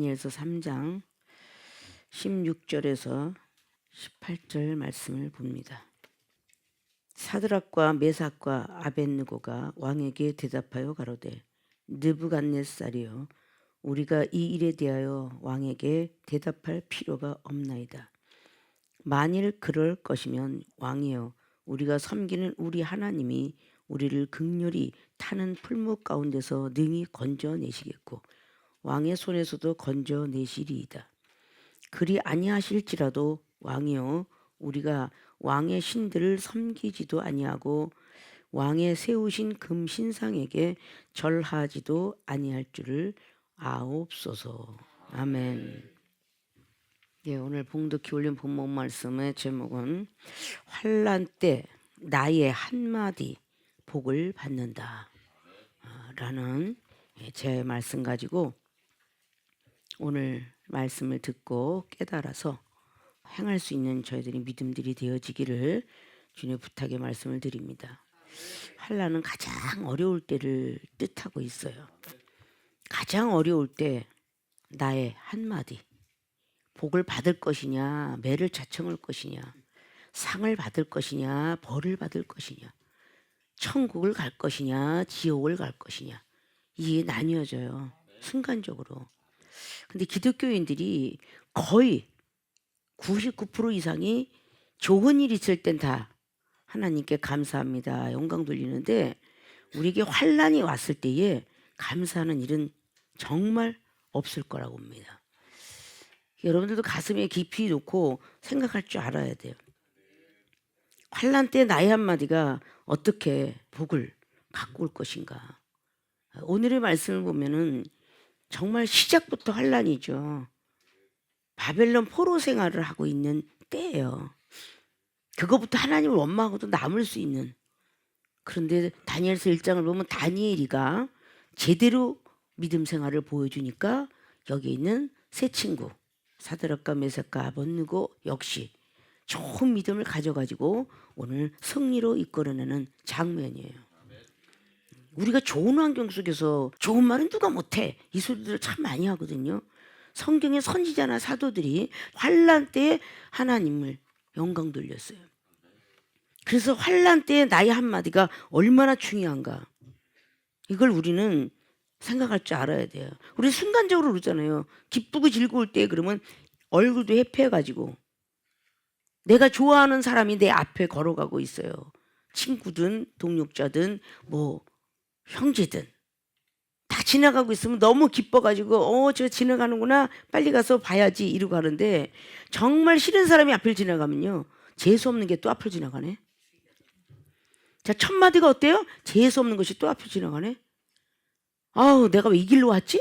다니엘서 3장 16절에서 18절 말씀을 봅니다. 사드락과 메삭과 아벳느고가 왕에게 대답하여 가로되 느부갓네살이여, 우리가 이 일에 대하여 왕에게 대답할 필요가 없나이다. 만일 그럴 것이면 왕이여, 우리가 섬기는 우리 하나님이 우리를 극렬히 타는 풀무 가운데서 능히 건져내시겠고 왕의 손에서도 건져내시리이다. 그리 아니하실지라도 왕이여, 우리가 왕의 신들을 섬기지도 아니하고 왕의 세우신 금 신상에게 절하지도 아니할 줄을 아옵소서. 아멘. 예, 오늘 봉독히 올린 본문 말씀의 제목은 환난 때 나의 한마디 복을 받는다 라는 제 말씀 가지고 오늘 말씀을 듣고 깨달아서 행할 수 있는 저희들이 믿음들이 되어지기를 주님의 부탁의 말씀을 드립니다. 환난은 가장 어려울 때를 뜻하고 있어요. 가장 어려울 때 나의 한마디, 복을 받을 것이냐, 매를 자청할 것이냐, 상을 받을 것이냐, 벌을 받을 것이냐, 천국을 갈 것이냐, 지옥을 갈 것이냐, 이게 나뉘어져요. 순간적으로. 근데 기독교인들이 거의 99% 이상이 좋은 일 있을 땐 다 하나님께 감사합니다, 영광 돌리는데 우리에게 환난이 왔을 때에 감사하는 일은 정말 없을 거라고 봅니다. 여러분들도 가슴에 깊이 놓고 생각할 줄 알아야 돼요. 환난 때 나의 한마디가 어떻게 복을 갖고 올 것인가. 오늘의 말씀을 보면은 정말 시작부터 환난이죠. 바벨론 포로 생활을 하고 있는 때예요. 그거부터 하나님을 원망하고도 남을 수 있는. 그런데 다니엘서 1장을 보면 다니엘이가 제대로 믿음 생활을 보여주니까 여기 있는 세 친구 사드락과 메삭과 아벳느고 역시 좋은 믿음을 가져가지고 오늘 승리로 이끌어내는 장면이에요. 우리가 좋은 환경 속에서 좋은 말은 누가 못해, 이 소리들을 참 많이 하거든요. 성경의 선지자나 사도들이 환난 때에 하나님을 영광 돌렸어요. 그래서 환난 때에 나의 한마디가 얼마나 중요한가, 이걸 우리는 생각할 줄 알아야 돼요. 우리 순간적으로 그러잖아요. 기쁘고 즐거울 때 그러면 얼굴도 해피해가지고 내가 좋아하는 사람이 내 앞에 걸어가고 있어요. 친구든 동력자든 뭐 형제든 다 지나가고 있으면 너무 기뻐가지고 저 지나가는구나, 빨리 가서 봐야지 이러고 하는데, 정말 싫은 사람이 앞을 지나가면요, 재수없는 게 또 앞을 지나가네. 자, 첫 마디가 어때요? 재수없는 것이 또 앞을 지나가네. 아우, 내가 왜 이 길로 왔지?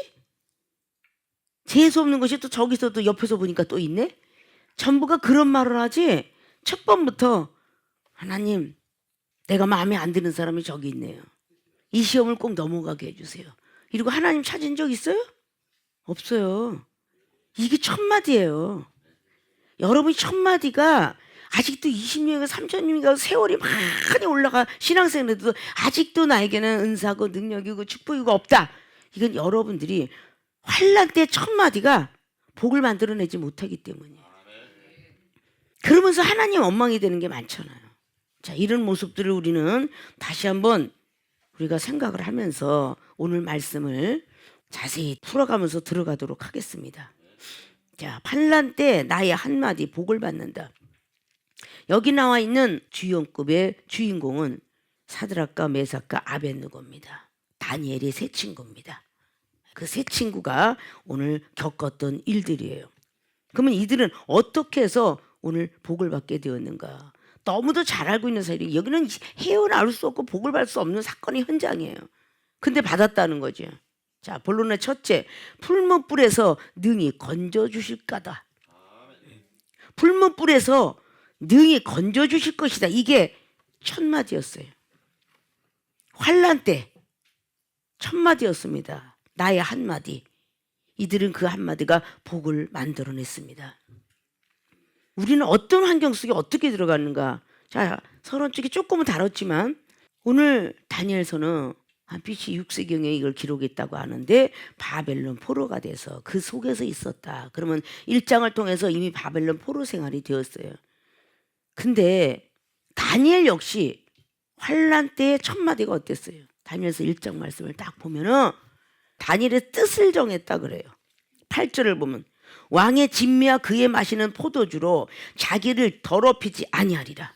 재수없는 것이 또 저기서도 옆에서 보니까 또 있네. 전부가 그런 말을 하지. 첫 번부터 하나님, 내가 마음에 안 드는 사람이 저기 있네요, 이 시험을 꼭 넘어가게 해주세요, 이러고 하나님 찾은 적 있어요? 없어요. 이게 첫 마디예요. 여러분이 첫 마디가 아직도 20년이가 30년이가 세월이 많이 올라가 신앙생활에도 아직도 나에게는 은사고 능력이고 축복이고 없다, 이건 여러분들이 환난 때 첫 마디가 복을 만들어내지 못하기 때문이에요. 그러면서 하나님 원망이 되는 게 많잖아요. 자, 이런 모습들을 우리는 다시 한번 우리가 생각을 하면서 오늘 말씀을 자세히 풀어가면서 들어가도록 하겠습니다. 자, 환난 때 나의 한마디 복을 받는다. 여기 나와 있는 주연급의 주인공은 사드락과 메삭과 아벳느고입니다. 다니엘의 세 친구입니다. 그 세 친구가 오늘 겪었던 일들이에요. 그러면 이들은 어떻게 해서 오늘 복을 받게 되었는가? 너무도 잘 알고 있는 사실이, 여기는 헤어나올 수 없고 복을 받을 수 없는 사건의 현장이에요. 근데 받았다는 거죠. 자, 본론의 첫째, 풀무불에서 능히 건져주실까다. 풀무불에서 능히 건져주실 것이다. 이게 첫 마디였어요. 환난 때 첫 마디였습니다. 나의 한마디. 이들은 그 한마디가 복을 만들어냈습니다. 우리는 어떤 환경 속에 어떻게 들어가는가? 자, 서론 쪽이 조금은 다뤘지만 오늘 다니엘서는 BC 6세경에 이걸 기록했다고 하는데 바벨론 포로가 돼서 그 속에서 있었다. 그러면 1장을 통해서 이미 바벨론 포로 생활이 되었어요. 근데 다니엘 역시 환란 때의 첫 마디가 어땠어요? 다니엘서 1장 말씀을 딱 보면은 다니엘의 뜻을 정했다 그래요. 8절을 보면 왕의 진미와 그의 마시는 포도주로 자기를 더럽히지 아니하리라.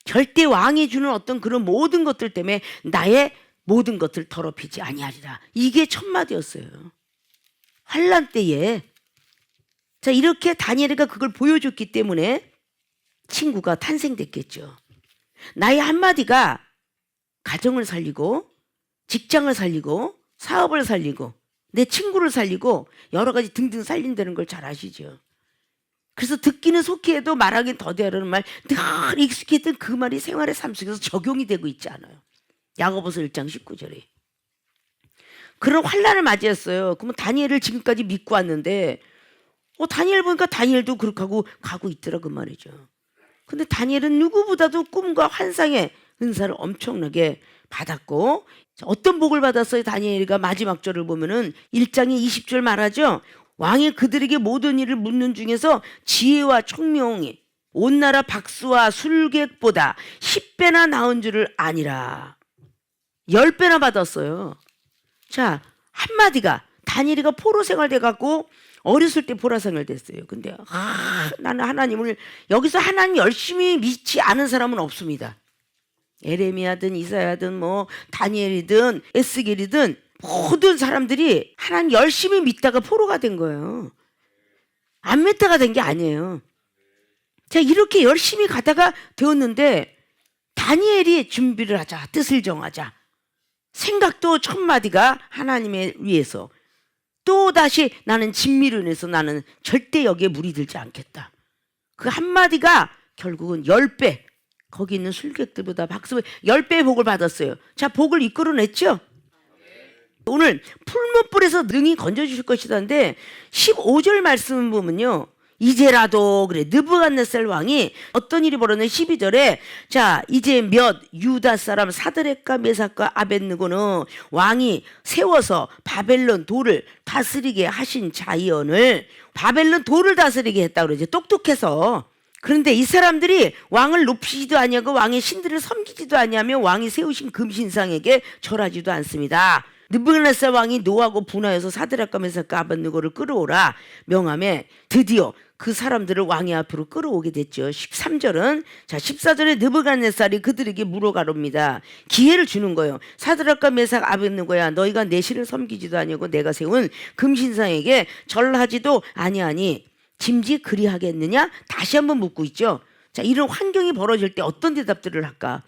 절대 왕이 주는 어떤 그런 모든 것들 때문에 나의 모든 것을 더럽히지 아니하리라. 이게 첫 마디였어요. 환란 때에. 자, 이렇게 다니엘이가 그걸 보여줬기 때문에 친구가 탄생됐겠죠. 나의 한마디가 가정을 살리고 직장을 살리고 사업을 살리고 내 친구를 살리고 여러 가지 등등 살린다는 걸 잘 아시죠. 그래서 듣기는 속히 해도 말하기는 더디하라는 말 늘 익숙했던 그 말이 생활의 삶 속에서 적용이 되고 있지 않아요. 야고보서 1장 19절에 그런 환난을 맞이했어요. 그러면 다니엘을 지금까지 믿고 왔는데 다니엘 보니까 다니엘도 그렇게 하고 가고 있더라 그 말이죠. 근데 다니엘은 누구보다도 꿈과 환상의 은사를 엄청나게 받았고 어떤 복을 받았어요? 다니엘이가 마지막 절을 보면은 1장의 20절 말하죠. 왕이 그들에게 모든 일을 묻는 중에서 지혜와 총명이 온 나라 박수와 술객보다 10배나 나은 줄을 아니라 10배나 받았어요. 자, 한마디가 다니엘이가 포로 생활돼 갖고 어렸을 때 포로 생활 됐어요. 근데 나는 하나님을 여기서 하나님 열심히 믿지 않은 사람은 없습니다. 에레미야든 이사야든 뭐 다니엘이든 에스겔이든 모든 사람들이 하나님 열심히 믿다가 포로가 된 거예요. 안 믿다가 된 게 아니에요. 자, 이렇게 열심히 가다가 되었는데 다니엘이 준비를 하자, 뜻을 정하자. 생각도 첫 마디가 하나님을 위해서 또다시 나는 진미로 인해서 나는 절대 여기에 물이 들지 않겠다. 그 한마디가 결국은 10배 거기 있는 술객들보다 박수 10배의 복을 받았어요. 자, 복을 이끌어냈죠. 오늘 풀무불에서 능히 건져주실 것이다는데 15절 말씀 보면요. 이제라도 그래 느부갓네살 왕이 어떤 일이 벌어졌냐 12절에 자 이제 몇 유다 사람 사드렉과 메삭과 아벳느고는 왕이 세워서 바벨론 도를 다스리게 하신 자이언을 바벨론 도를 다스리게 했다 그러죠. 똑똑해서. 그런데 이 사람들이 왕을 높이지도 아니하고 왕의 신들을 섬기지도 아니하며 왕이 세우신 금신상에게 절하지도 않습니다. 느부갓네살 왕이 노하고 분하여서 사드락과 메삭과 아벳느고를 끌어오라 명함에 드디어 그 사람들을 왕의 앞으로 끌어오게 됐죠. 13절은 자 14절에 느부갓네살이 그들에게 물어가렵니다. 기회를 주는 거예요. 사드락과 메삭 아벳느고야 너희가 내 신을 섬기지도 아니하고 내가 세운 금신상에게 절하지도 아니하니 짐지 그리하겠느냐? 다시 한번 묻고 있죠. 자, 이런 환경이 벌어질 때 어떤 대답들을 할까?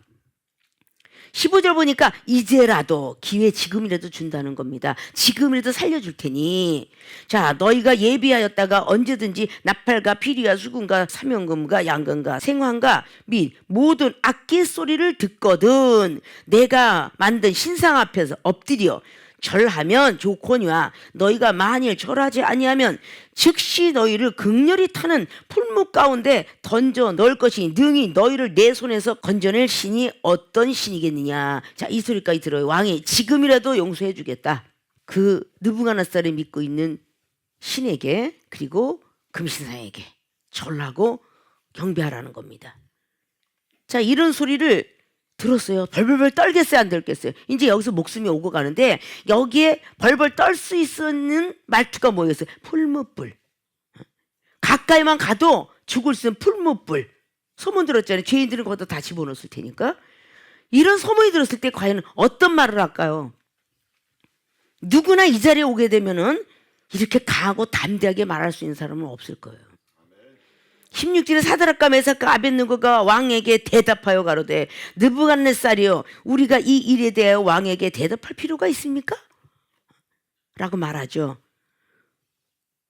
15절 보니까 이제라도 기회 지금이라도 준다는 겁니다. 지금이라도 살려줄 테니 자 너희가 예비하였다가 언제든지 나팔과 피리와 수금과 사명금과 양금과 생황과 및 모든 악기 소리를 듣거든 내가 만든 신상 앞에서 엎드려 절하면 좋거니와 너희가 만일 절하지 아니하면 즉시 너희를 극렬히 타는 풀무 가운데 던져 넣을 것이니 능히 너희를 내 손에서 건져낼 신이 어떤 신이겠느냐. 자, 이 소리까지 들어요. 왕이 지금이라도 용서해 주겠다. 그 느부갓네살을 믿고 있는 신에게 그리고 금신상에게 절하고 경배하라는 겁니다. 자, 이런 소리를 들었어요. 벌벌벌 떨겠어요? 안 떨겠어요? 이제 여기서 목숨이 오고 가는데 여기에 벌벌 떨 수 있는 말투가 뭐였어요? 풀무불. 가까이만 가도 죽을 수 있는 풀무불. 소문 들었잖아요. 죄인들은 거기다 다 집어넣었을 테니까. 이런 소문이 들었을 때 과연 어떤 말을 할까요? 누구나 이 자리에 오게 되면은 이렇게 강하고 담대하게 말할 수 있는 사람은 없을 거예요. 16절에 사드락과 메삭과 아벳느고가 왕에게 대답하여 가로되 느부갓네살이여 우리가 이 일에 대하여 왕에게 대답할 필요가 있습니까? 라고 말하죠.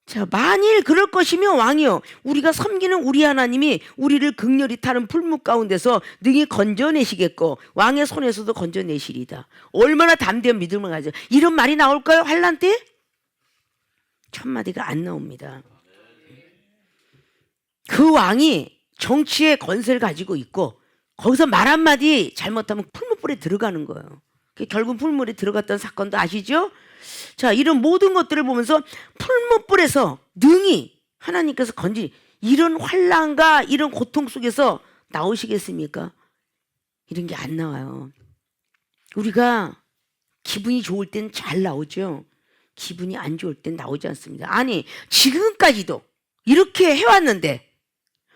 자, 만일 그럴 것이면 왕이여 우리가 섬기는 우리 하나님이 우리를 극렬히 타는 풀무 가운데서 능히 건져내시겠고 왕의 손에서도 건져내시리다. 얼마나 담대한 믿음을 가져. 이런 말이 나올까요? 환난 때? 첫 마디가 안 나옵니다. 그 왕이 정치의 권세를 가지고 있고 거기서 말 한마디 잘못하면 풀무불에 들어가는 거예요. 결국 풀물에 들어갔던 사건도 아시죠? 자, 이런 모든 것들을 보면서 풀무불에서 능히 하나님께서 이런 환난과 이런 고통 속에서 나오시겠습니까? 이런 게 안 나와요. 우리가 기분이 좋을 땐 잘 나오죠. 기분이 안 좋을 땐 나오지 않습니다. 아니, 지금까지도 이렇게 해왔는데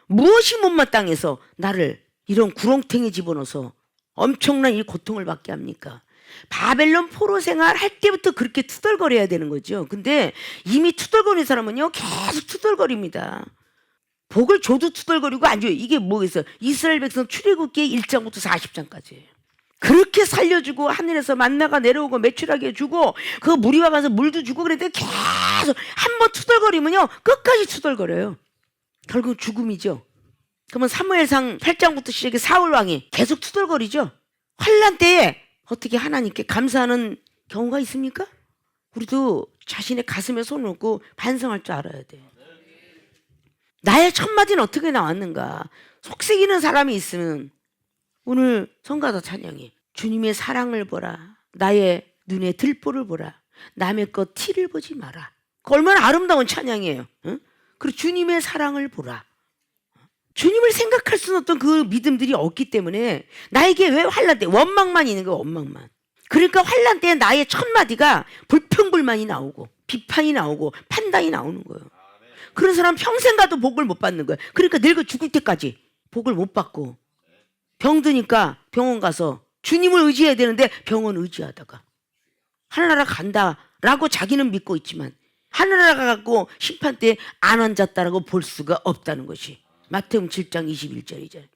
무엇이 못마땅해서 나를 이런 구렁텅이에 집어넣어서 엄청난 이 고통을 받게 합니까? 바벨론 포로 생활 할 때부터 그렇게 투덜거려야 되는 거죠. 근데 이미 투덜거리는 사람은요, 계속 투덜거립니다. 복을 줘도 투덜거리고 안 줘요. 이게 뭐겠어요? 이스라엘 백성 출애굽기 1장부터 40장까지예요. 그렇게 살려주고 하늘에서 만나가 내려오고 매출하게 해주고 그 무리와 가서 물도 주고 그랬는데 계속 한번 투덜거리면요, 끝까지 투덜거려요. 결국 죽음이죠. 그러면 사무엘상 8장부터 시작해 사울 왕이 계속 투덜거리죠. 환난 때에 어떻게 하나님께 감사하는 경우가 있습니까? 우리도 자신의 가슴에 손을 얹고 반성할 줄 알아야 돼. 나의 첫마디는 어떻게 나왔는가? 속삭이는 사람이 있으면 오늘 성가다 찬양이 주님의 사랑을 보라. 나의 눈에 들보를 보라. 남의 것 티를 보지 마라. 얼마나 아름다운 찬양이에요. 응? 그리고 주님의 사랑을 보라. 주님을 생각할 수는 없던 그 믿음들이 없기 때문에 나에게 왜 환난 때 원망만 있는 거야. 원망만. 그러니까 환난 때 나의 첫마디가 불평불만이 나오고 비판이 나오고 판단이 나오는 거예요. 그런 사람 평생 가도 복을 못 받는 거예요. 그러니까 늙어 죽을 때까지 복을 못 받고 병드니까 병원 가서 주님을 의지해야 되는데 병원 의지하다가 하늘나라 간다라고 자기는 믿고 있지만 하늘나라 가고 심판 때 안 앉았다라고 볼 수가 없다는 것이 마태복음 7장 21절이잖아요.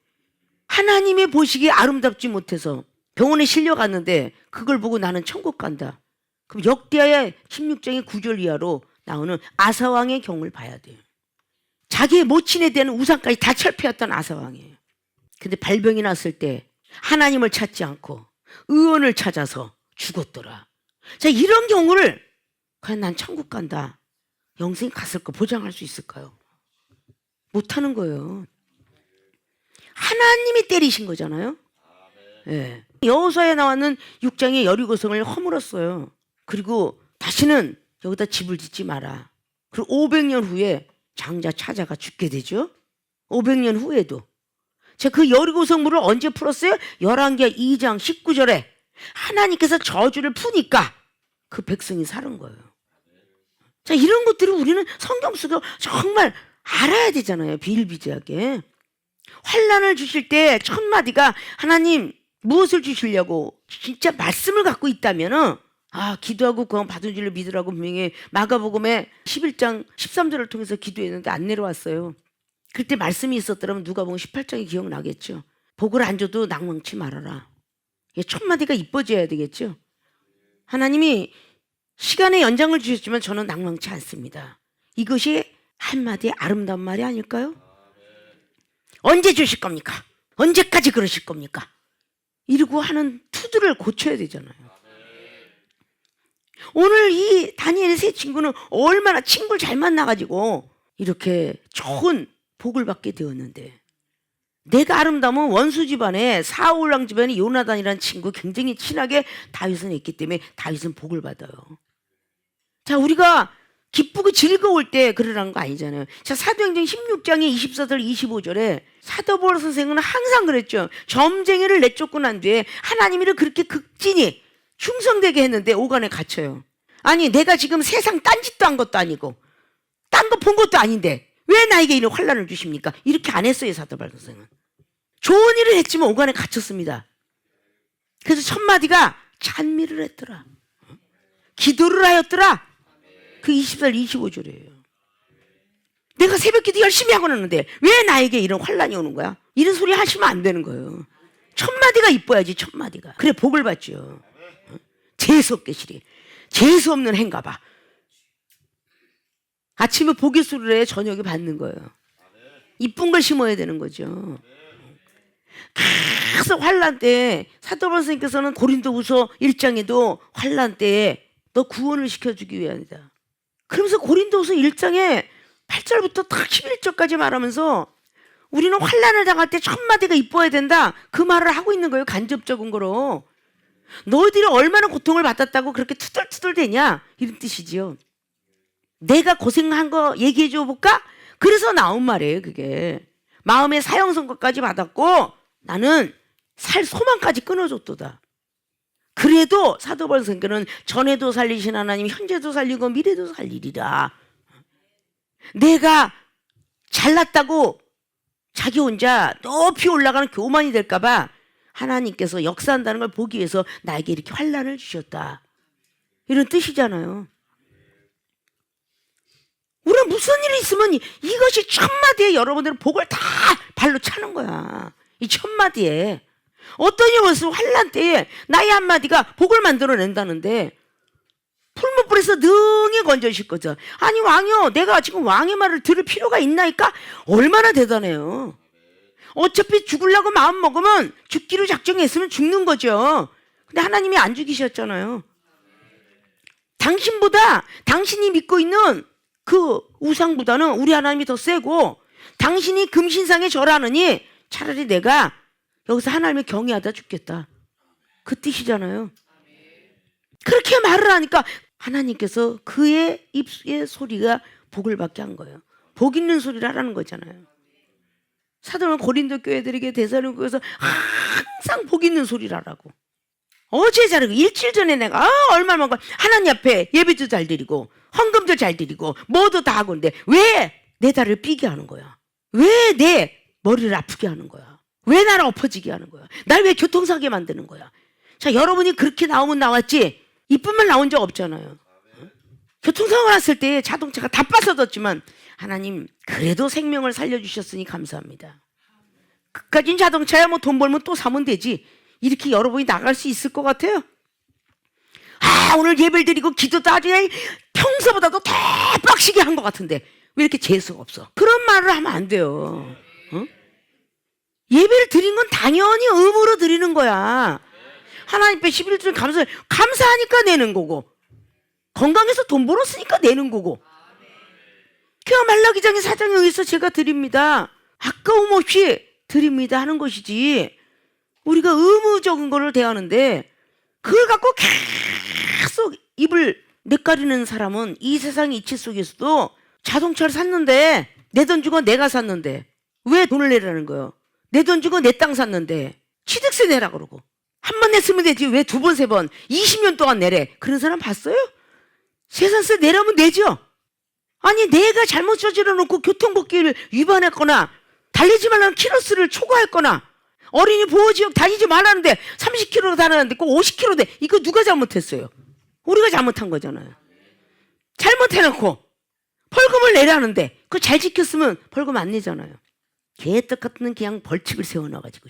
하나님의 보시기에 아름답지 못해서 병원에 실려갔는데 그걸 보고 나는 천국 간다. 그럼 역대하의 16장의 9절 이하로 나오는 아사왕의 경우를 봐야 돼요. 자기의 모친에 대한 우상까지 다 철폐했던 아사왕이에요. 근데 발병이 났을 때 하나님을 찾지 않고 의원을 찾아서 죽었더라. 자, 이런 경우를 과연 난 천국 간다, 영생 갔을까 보장할 수 있을까요? 못하는 거예요. 하나님이 때리신 거잖아요. 네. 여호수아에 나왔는 6장의 여리고성을 허물었어요. 그리고 다시는 여기다 집을 짓지 마라. 그리고 500년 후에 장자 찾아가 죽게 되죠. 500년 후에도. 자, 그 여리고성 물을 언제 풀었어요? 열왕기하 2장 19절에 하나님께서 저주를 푸니까 그 백성이 사는 거예요. 자, 이런 것들을 우리는 성경 속에 정말 알아야 되잖아요. 비일비재하게. 환난을 주실 때 첫 마디가 하나님 무엇을 주시려고 진짜 말씀을 갖고 있다면은 기도하고 그건 받은 줄로 믿으라고 분명히 마가복음에 11장 13절을 통해서 기도했는데 안 내려왔어요. 그때 말씀이 있었더라면 누가복음 18장이 기억나겠죠. 복을 안 줘도 낭망치 말아라. 첫 마디가 이뻐져야 되겠죠. 하나님이 시간의 연장을 주셨지만 저는 낭망치 않습니다. 이것이 한마디의 아름다운 말이 아닐까요? 언제 주실 겁니까? 언제까지 그러실 겁니까? 이러고 하는 투두를 고쳐야 되잖아요. 오늘 이 다니엘의 세 친구는 얼마나 친구를 잘 만나가지고 이렇게 좋은 복을 받게 되었는데, 내가 아름다우면 원수 집안에 사울왕 집안에 요나단이라는 친구 굉장히 친하게 다윗은 있기 때문에 다윗은 복을 받아요. 자, 우리가 기쁘고 즐거울 때 그러라는 거 아니잖아요. 자, 사도행전 16장의 24절 25절에 사도 바울 선생은 항상 그랬죠. 점쟁이를 내쫓고 난 뒤에 하나님이를 그렇게 극진히 충성되게 했는데 오간에 갇혀요. 아니, 내가 지금 세상 딴짓도 한 것도 아니고 딴 거 본 것도 아닌데 왜 나에게 이런 환난을 주십니까? 이렇게 안 했어요. 사도 바울 선생은 좋은 일을 했지만 오간에 갇혔습니다. 그래서 첫 마디가 찬미를 했더라, 기도를 하였더라. 그 24절 25절이에요. 내가 새벽기도 열심히 하고 있는데 왜 나에게 이런 환난이 오는 거야? 이런 소리 하시면 안 되는 거예요. 첫 마디가 이뻐야지. 첫 마디가 그래 복을 받죠. 재수 없게 시리, 재수 없는 행가 봐. 아침에 복의 수를 해, 저녁에 받는 거예요. 이쁜 걸 심어야 되는 거죠. 계속 환난 때 사도 바울 선생님께서는 고린도후서 1장에도 환난 때에 너 구원을 시켜주기 위함이다. 그러면서 고린도후서 1장에 8절부터 딱 11절까지 말하면서 우리는 환난을 당할 때 첫 마디가 이뻐야 된다, 그 말을 하고 있는 거예요. 간접적인 거로. 너희들이 얼마나 고통을 받았다고 그렇게 투덜투덜대냐 이런 뜻이지요. 내가 고생한 거 얘기해 줘 볼까? 그래서 나온 말이에요. 그게 마음의 사형선고까지 받았고 나는 살 소망까지 끊어줬도다. 그래도 사도 바울 선교는 전에도 살리신 하나님 현재도 살리고 미래도 살리리라. 내가 잘났다고 자기 혼자 높이 올라가는 교만이 될까 봐 하나님께서 역사한다는 걸 보기 위해서 나에게 이렇게 환난을 주셨다. 이런 뜻이잖아요. 우리는 무슨 일이 있으면 이것이 천마디에 여러분들은 복을 다 발로 차는 거야. 이 천마디에. 어떤 일이 있으면 환난 때에 나의 한마디가 복을 만들어낸다는데 풀무불에서 능히 건져주실 거죠. 아니 왕이요, 내가 지금 왕의 말을 들을 필요가 있나이까? 얼마나 대단해요. 어차피 죽으려고 마음 먹으면 죽기로 작정했으면 죽는 거죠. 근데 하나님이 안 죽이셨잖아요. 당신보다 당신이 믿고 있는 그 우상보다는 우리 하나님이 더 세고 당신이 금신상에 절하느니 차라리 내가 여기서 하나님을 경외하다 죽겠다. 그 뜻이잖아요. 그렇게 말을 하니까 하나님께서 그의 입의 소리가 복을 받게 한 거예요. 복 있는 소리를 하라는 거잖아요. 사도는 고린도 교회들에게 데살로니가에서 항상 복 있는 소리를 하라고. 어제 자르고 일주일 전에 내가 얼마나 하나님 앞에 예배도 잘 드리고 헌금도 잘 드리고 뭐도 다 하고 있는데 왜 내 다리를 삐게 하는 거야? 왜 내 머리를 아프게 하는 거야? 왜 나를 엎어지게 하는 거야? 날 왜 교통사고에 만드는 거야? 자, 여러분이 그렇게 나오면 나왔지 이쁜 말 나온 적 없잖아요. 교통사고 났을 때 자동차가 다 빠져졌지만 하나님 그래도 생명을 살려주셨으니 감사합니다. 그까진 자동차야 뭐 돈 벌면 또 사면 되지. 이렇게 여러분이 나갈 수 있을 것 같아요? 오늘 예배를 드리고 기도도 아주 평소보다도 더 빡시게 한 것 같은데 왜 이렇게 재수가 없어? 그런 말을 하면 안 돼요. 예배를 드린 건 당연히 의무로 드리는 거야. 하나님께 11조 감사하니까 내는 거고 건강해서 돈 벌었으니까 내는 거고 그냥 말라기장의 사장에 의해서 제가 드립니다. 아까움 없이 드립니다 하는 것이지 우리가 의무적인 거를 대하는데 그걸 갖고 계속 입을 내가리는 사람은 이 세상의 이치 속에서도 자동차를 샀는데 내 돈 주고 내가 샀는데 왜 돈을 내라는 거예요? 내 돈 주고 내 땅 샀는데 취득세 내라 그러고 한 번 냈으면 되지 왜 두 번, 세 번 20년 동안 내래. 그런 사람 봤어요? 세산세 내라면 내죠. 아니 내가 잘못 저질러 놓고 교통법규를 위반했거나 달리지 말라는 키로수를 초과했거나 어린이 보호지역 다니지 말라는데 30km 다녔는데 꼭 50km 돼. 이거 누가 잘못했어요? 우리가 잘못한 거잖아요. 잘못해놓고 벌금을 내라는데 그거 잘 지켰으면 벌금 안 내잖아요. 개떡 같은 그냥 벌칙을 세워놔가지고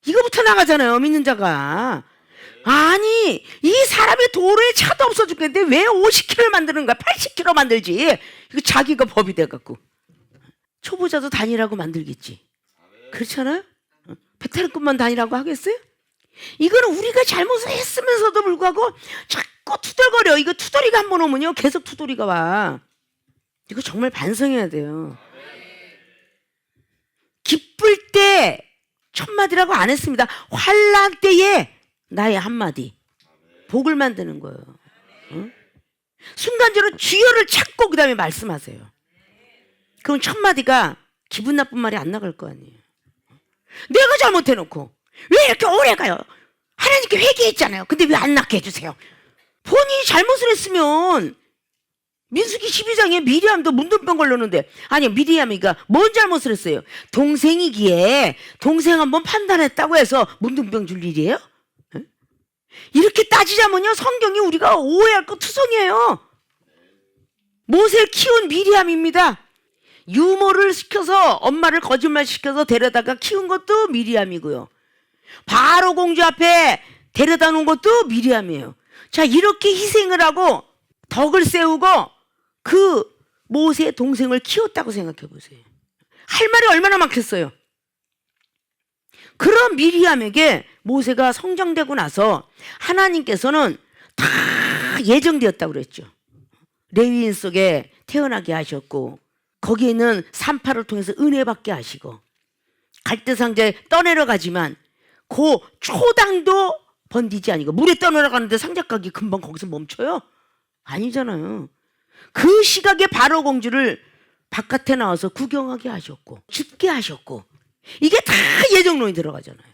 이거부터 나가잖아요. 믿는 자가. 아니 이 사람이 도로에 차도 없어 죽겠는데 왜 50km 만드는 거야? 80km 만들지. 이거 자기가 법이 돼갖고 초보자도 다니라고 만들겠지. 그렇잖아요? 배탈급만 다니라고 하겠어요? 이거는 우리가 잘못을 했으면서도 불구하고 자꾸 투덜거려. 이거 투덜이가 한 번 오면요 계속 투덜이가 와. 이거 정말 반성해야 돼요. 기쁠 때 첫마디라고 안 했습니다. 환난 때에 나의 한마디 복을 만드는 거예요. 응? 순간적으로 주여를 찾고 그 다음에 말씀하세요. 그럼 첫마디가 기분 나쁜 말이 안 나갈 거 아니에요. 내가 잘못해놓고 왜 이렇게 오래 가요? 하나님께 회개했잖아요. 근데 왜 안 낫게 해주세요? 본인이 잘못을 했으면 민수기 12장에 미리암도 문둥병 걸렸는데 아니 미리암이가 뭔 잘못을 했어요? 동생이기에 동생 한번 판단했다고 해서 문둥병 줄 일이에요? 이렇게 따지자면요 성경이 우리가 오해할 거 투성이에요. 모세를 키운 미리암입니다. 유모를 시켜서 엄마를 거짓말 시켜서 데려다가 키운 것도 미리암이고요. 바로 공주 앞에 데려다 놓은 것도 미리암이에요. 자 이렇게 희생을 하고 덕을 세우고 그 모세의 동생을 키웠다고 생각해 보세요. 할 말이 얼마나 많겠어요. 그런 미리암에게 모세가 성장되고 나서 하나님께서는 다 예정되었다고 그랬죠. 레위인 속에 태어나게 하셨고 거기에 있는 산파를 통해서 은혜 받게 하시고 갈대상자에 떠내려가지만 그 초당도 번디지 아니고 물에 떠내려가는데 상작각이 금방 거기서 멈춰요? 아니잖아요. 그 시각에 바로 공주를 바깥에 나와서 구경하게 하셨고 죽게 하셨고 이게 다 예정론이 들어가잖아요.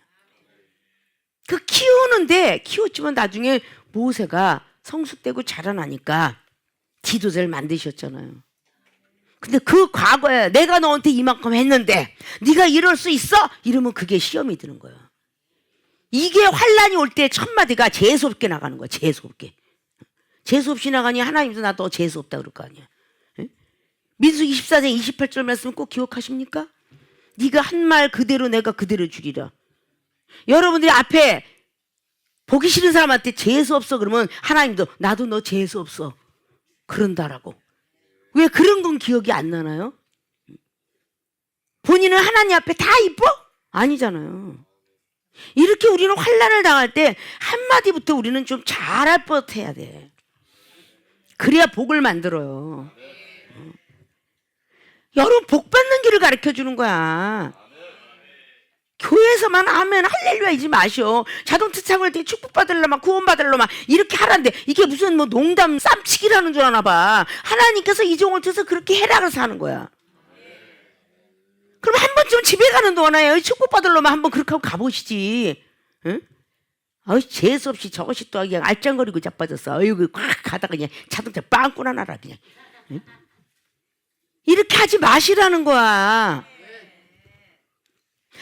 그 키우는데 키웠지만 나중에 모세가 성숙되고 자라나니까 지도자를 만드셨잖아요. 근데 그 과거에 내가 너한테 이만큼 했는데 네가 이럴 수 있어? 이러면 그게 시험이 드는 거예요. 이게 환란이 올 때 첫 마디가 재수없게 나가는 거야. 재수없게. 재수없이 나가니 하나님도 나 너 재수없다 그럴 거 아니야. 민수기 14장 28절 말씀 꼭 기억하십니까? 네가 한 말 그대로 내가 그대로 주리라. 여러분들이 앞에 보기 싫은 사람한테 재수없어 그러면 하나님도 나도 너 재수없어 그런다라고. 왜 그런 건 기억이 안 나나요? 본인은 하나님 앞에 다 이뻐? 아니잖아요. 이렇게 우리는 환난을 당할 때 한마디부터 우리는 좀 잘할 법 해야 돼. 그래야 복을 만들어요. 여러분 복 받는 길을 가르쳐 주는 거야. 교회에서만 아멘 할렐루야 이지 마셔. 자동차 타고 할 때 축복받으려면 구원받으려면 이렇게 하란데 이게 무슨 뭐 농담 쌈치기라는 줄 아나 봐. 하나님께서 이 종을 쳐서 그렇게 해라 그래서 하는 거야. 그럼 한 번쯤 집에 가는 동안에 축복받으려면 한번 그렇게 하고 가보시지. 응? 재수없이 저것이 또 그냥 알짱거리고 자빠졌어. 어이구 꽉 가다가 그냥 자동차 빵꾸나 나라 그냥. 응? 이렇게 하지 마시라는 거야.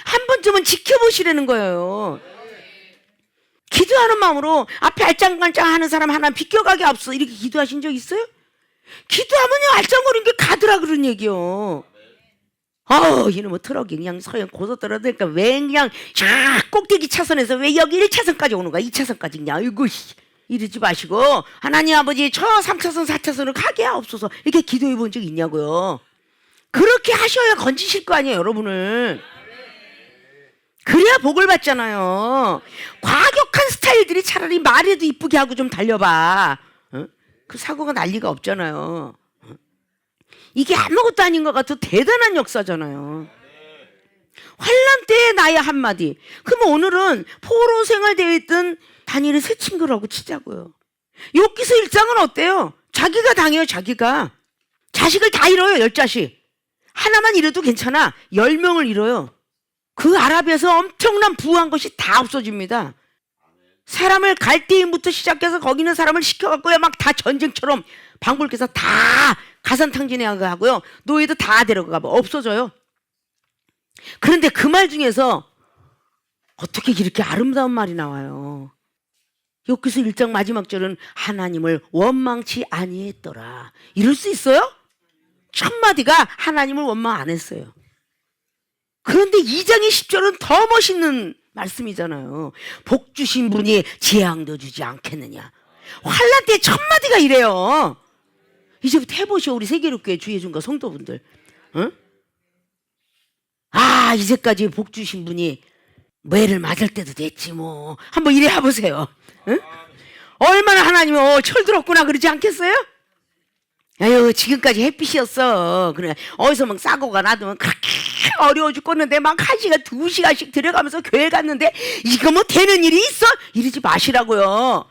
한 번쯤은 지켜보시라는 거예요. 기도하는 마음으로 앞에 알짱알짱 하는 사람 하나 비껴가게 없어 이렇게 기도하신 적 있어요? 기도하면요 알짱거리는 게 가더라 그런 얘기요. 이놈의 트럭이 그냥 서양 고속 떨어지니까 왜 그냥 쫙 꼭대기 차선에서 왜 여기 1차선까지 오는 거야 2차선까지 그냥 아이고 이러지 마시고 하나님 아버지 저 3차선 4차선을 가게 하옵소서 이렇게 기도해 본 적 있냐고요. 그렇게 하셔야 건지실 거 아니에요 여러분을. 그래야 복을 받잖아요. 과격한 스타일들이 차라리 말해도 이쁘게 하고 좀 달려봐. 그 사고가 날 리가 없잖아요. 이게 아무것도 아닌 것 같아도 대단한 역사잖아요. 환난 때의 나의 한마디. 그러면 오늘은 포로 생활되어 있던 다니엘의 세 친구라고 치자고요. 욥기서 1장은 어때요? 자기가 당해요. 자기가. 자식을 다 잃어요. 10자식. 하나만 잃어도 괜찮아. 10명을 잃어요. 그 아랍에서 엄청난 부한 것이 다 없어집니다. 사람을 갈대인부터 시작해서 거기 있는 사람을 시켜갖고요 막 다 전쟁처럼 방불케서 다 가산탕진해 하고요 노예도 다 데려가고 없어져요. 그런데 그 말 중에서 어떻게 이렇게 아름다운 말이 나와요. 욥기서 1장 마지막 절은 하나님을 원망치 아니했더라. 이럴 수 있어요? 첫 마디가 하나님을 원망 안 했어요. 그런데 2장의 10절은 더 멋있는 말씀이잖아요. 복 주신 분이 재앙도 주지 않겠느냐. 환난 때 첫 마디가 이래요. 이제부터 해보시오 우리 세계롭교회 주의중과 성도분들. 응? 이제까지 복 주신 분이 매를 맞을 때도 됐지 뭐. 한번 이래 해보세요. 응? 얼마나 하나님이 철들었구나 그러지 않겠어요? 아유 지금까지 햇빛이었어. 그래 어디서 막 사고가 나도 그렇게 어려워 죽겠는데 막 1시간 2시간씩 들어가면서 교회 갔는데 이거 뭐 되는 일이 있어? 이러지 마시라고요.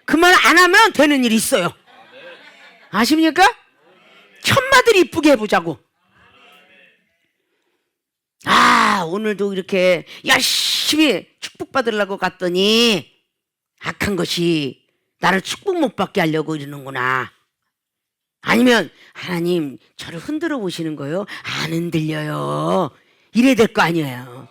그 말 안 하면 되는 일이 있어요. 아십니까? 천마들 이쁘게 해보자고. 오늘도 이렇게 열심히 축복받으려고 갔더니 악한 것이 나를 축복 못 받게 하려고 이러는구나. 아니면 하나님 저를 흔들어 보시는 거예요? 안 흔들려요. 이래야 될 거 아니에요.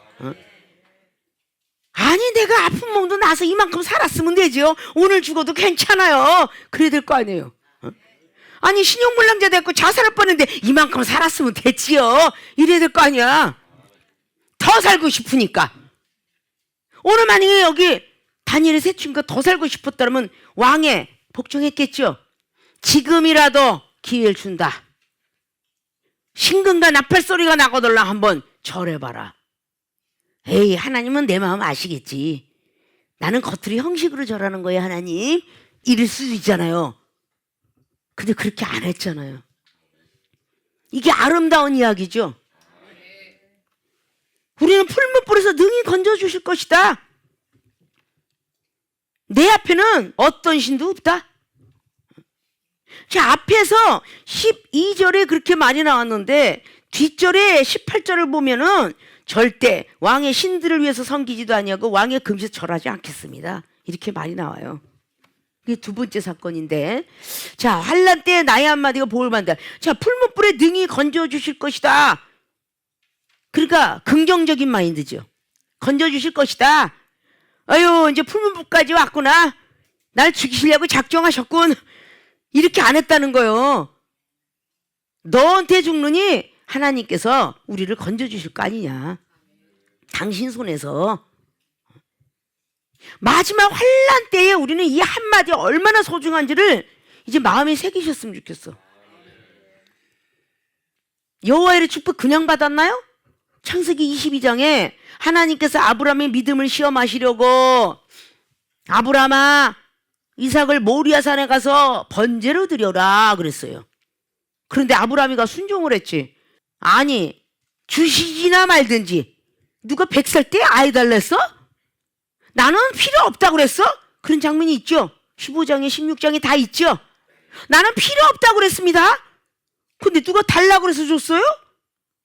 아니 내가 아픈 몸도 나서 이만큼 살았으면 되죠. 오늘 죽어도 괜찮아요. 그래야 될 거 아니에요. 아니 신용불량자 됐고 자살할 뻔했는데 이만큼 살았으면 됐지요. 이래야 될 거 아니야. 더 살고 싶으니까. 오늘 만약에 여기 다니엘의 세 친구가 더 살고 싶었다면 왕에 복종했겠죠. 지금이라도 기회를 준다. 신금과 나팔 소리가 나거들라 한번 절해봐라. 에이 하나님은 내 마음 아시겠지. 나는 겉으로 형식으로 절하는 거예요 하나님. 이럴 수도 있잖아요. 근데 그렇게 안 했잖아요. 이게 아름다운 이야기죠. 우리는 풀무불에서 능히 건져주실 것이다. 내 앞에는 어떤 신도 없다. 자, 앞에서 12절에 그렇게 많이 나왔는데 뒷절에 18절을 보면은 절대 왕의 신들을 위해서 섬기지도 아니하고 왕의 금시에 절하지 않겠습니다. 이렇게 많이 나와요. 이게 두 번째 사건인데, 자, 환난 때에 나의 한마디가 복을 받는다. 자, 풀무불에 능히 건져 주실 것이다. 그러니까 긍정적인 마인드죠. 건져 주실 것이다. 아유, 이제 풀무불까지 왔구나. 날 죽이시려고 작정하셨군. 이렇게 안 했다는 거예요. 너한테 죽느니 하나님께서 우리를 건져 주실 거 아니냐. 당신 손에서. 마지막 환난 때에 우리는 이 한마디 얼마나 소중한지를 이제 마음에 새기셨으면 좋겠어. 여호와의 축복 그냥 받았나요? 창세기 22장에 하나님께서 아브라함의 믿음을 시험하시려고 아브라함아 이삭을 모리아 산에 가서 번제로 드려라 그랬어요. 그런데 아브라함이가 순종을 했지. 아니 주시지나 말든지 누가 100살 때 아이 달랬어? 나는 필요 없다고 그랬어? 그런 장면이 있죠. 15장에 16장에 다 있죠. 나는 필요 없다고 그랬습니다. 근데 누가 달라고 그래서 줬어요?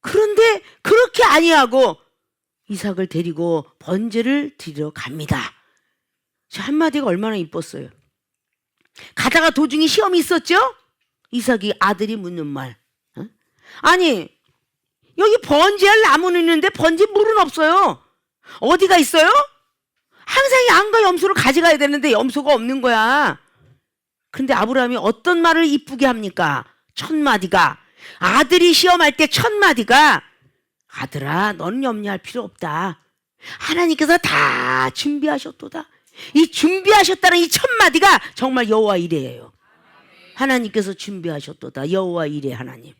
그런데 그렇게 아니하고 이삭을 데리고 번제를 드리러 갑니다. 저 한마디가 얼마나 이뻤어요. 가다가 도중에 시험이 있었죠? 이삭이 아들이 묻는 말. 아니 여기 번제할 나무는 있는데 번제 물은 없어요. 어디가 있어요? 항상 양과 염소를 가져가야 되는데 염소가 없는 거야. 근데 아브라함이 어떤 말을 이쁘게 합니까? 첫 마디가, 아들이 시험할 때 첫 마디가, 아들아 넌 염려할 필요 없다. 하나님께서 다 준비하셨도다. 이 준비하셨다는 이 첫 마디가 정말 여호와 이레예요. 하나님께서 준비하셨도다. 여호와 이레 하나님.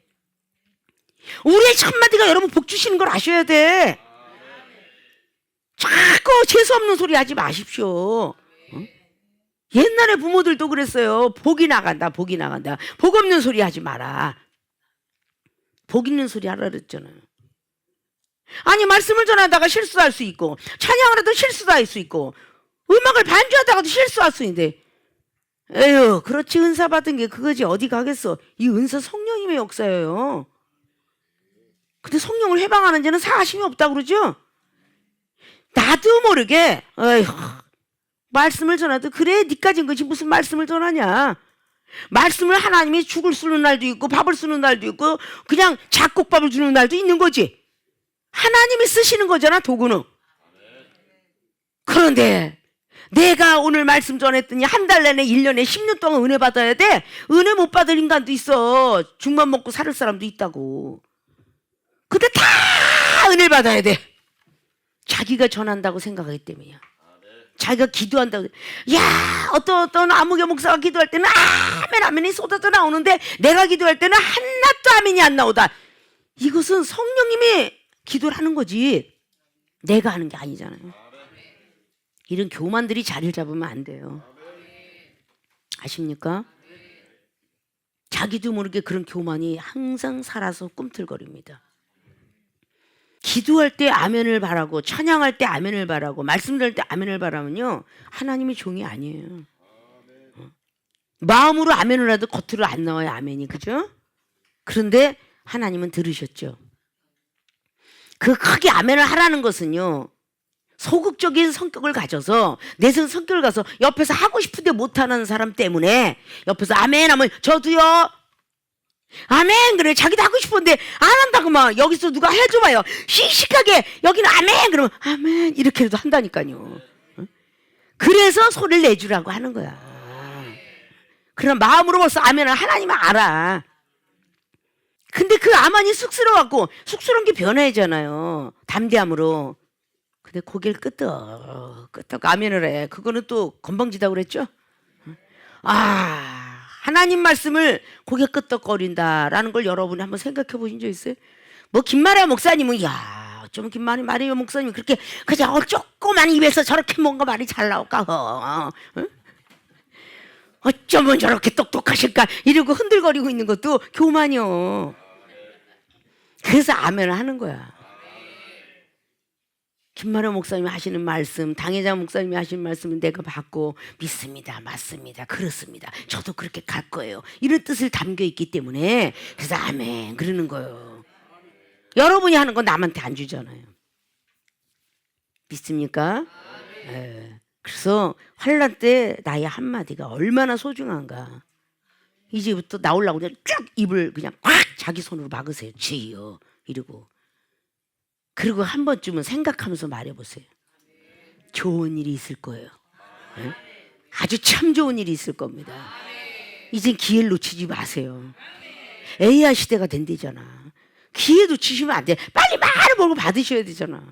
우리의 첫 마디가 여러분 복 주시는 걸 아셔야 돼. 자꾸 재수없는 소리 하지 마십시오. 옛날에 부모들도 그랬어요. 복이 나간다, 복이 나간다. 복 없는 소리 하지 마라. 복 있는 소리 하라 그랬잖아요. 아니 말씀을 전하다가 실수할 수 있고 찬양을 해도 실수할 수 있고 음악을 반주하다가도 실수할 수 있는데 에휴 그렇지 은사 받은 게 그거지 어디 가겠어. 이 은사 성령님의 역사예요. 근데 성령을 해방하는 자는 사심이 없다고 그러죠. 나도 모르게 어휴 말씀을 전하도 그래 니까 진 것이 무슨 말씀을 전하냐. 말씀을 하나님이 죽을 쓰는 날도 있고 밥을 쓰는 날도 있고 그냥 잡곡밥을 주는 날도 있는 거지. 하나님이 쓰시는 거잖아 도구는. 그런데 내가 오늘 말씀 전했더니 한 달 내내 1년에 10년 동안 은혜 받아야 돼. 은혜 못 받을 인간도 있어. 죽만 먹고 살 사람도 있다고. 근데 다 은혜 받아야 돼. 자기가 전한다고 생각하기 때문이야. 자기가 기도한다고. 야 어떤 아무개 목사가 기도할 때는 아멘 아멘이 쏟아져 나오는데 내가 기도할 때는 하나도 아멘이 안 나오다. 이것은 성령님이 기도를 하는 거지 내가 하는 게 아니잖아요. 이런 교만들이 자리를 잡으면 안 돼요. 아십니까? 자기도 모르게 그런 교만이 항상 살아서 꿈틀거립니다. 기도할 때 아멘을 바라고 찬양할 때 아멘을 바라고 말씀 들을 때 아멘을 바라면요 하나님의 종이 아니에요. 마음으로 아멘을 해도 겉으로 안 나와요 아멘이. 그죠? 그런데 하나님은 들으셨죠. 그 크게 아멘을 하라는 것은요 소극적인 성격을 가져서 내 성격을 가서 옆에서 하고 싶은데 못하는 사람 때문에 옆에서 아멘 하면 저도요 아멘 그래 자기도 하고 싶은데 안 한다고 막 여기서 누가 해줘봐요. 씩씩하게 여기는 아멘 그러면 아멘 이렇게라도 한다니까요. 그래서 소리를 내주라고 하는 거야. 그럼 마음으로 벌써 아멘을 하나님은 알아. 근데 그 아멘이 쑥스러워갖고 쑥스러운 게 변화잖아요. 담대함으로. 근데 고개를 끄덕 아멘을 해. 그거는 또 건방지다고 그랬죠. 하나님 말씀을 고개 끄덕거린다라는 걸 여러분이 한번 생각해 보신 적 있어요? 뭐 김마리아 목사님은 야 어쩌면 김마리아 목사님이 그렇게 그냥 조그만 입에서 저렇게 뭔가 말이 잘 나올까 어쩌면 저렇게 똑똑하실까 이러고 흔들거리고 있는 것도 교만이요. 그래서 아멘을 하는 거야. 김만호 목사님이 하시는 말씀, 당회장 목사님이 하시는 말씀은 내가 받고 믿습니다. 맞습니다. 그렇습니다. 저도 그렇게 갈 거예요. 이런 뜻을 담겨 있기 때문에 그래서 아멘 그러는 거예요. 여러분이 하는 건 남한테 안 주잖아요. 믿습니까? 네. 그래서 환난 때 나의 한마디가 얼마나 소중한가. 이제부터 나오려고 그냥 쭉 입을 그냥 꽉 자기 손으로 막으세요. 주여 이러고. 그리고 한 번쯤은 생각하면서 말해보세요. 좋은 일이 있을 거예요. 네? 아주 참 좋은 일이 있을 겁니다. 이젠 기회를 놓치지 마세요. AI 시대가 된대잖아. 기회 놓치시면 안 돼. 빨리 말을 보고 받으셔야 되잖아.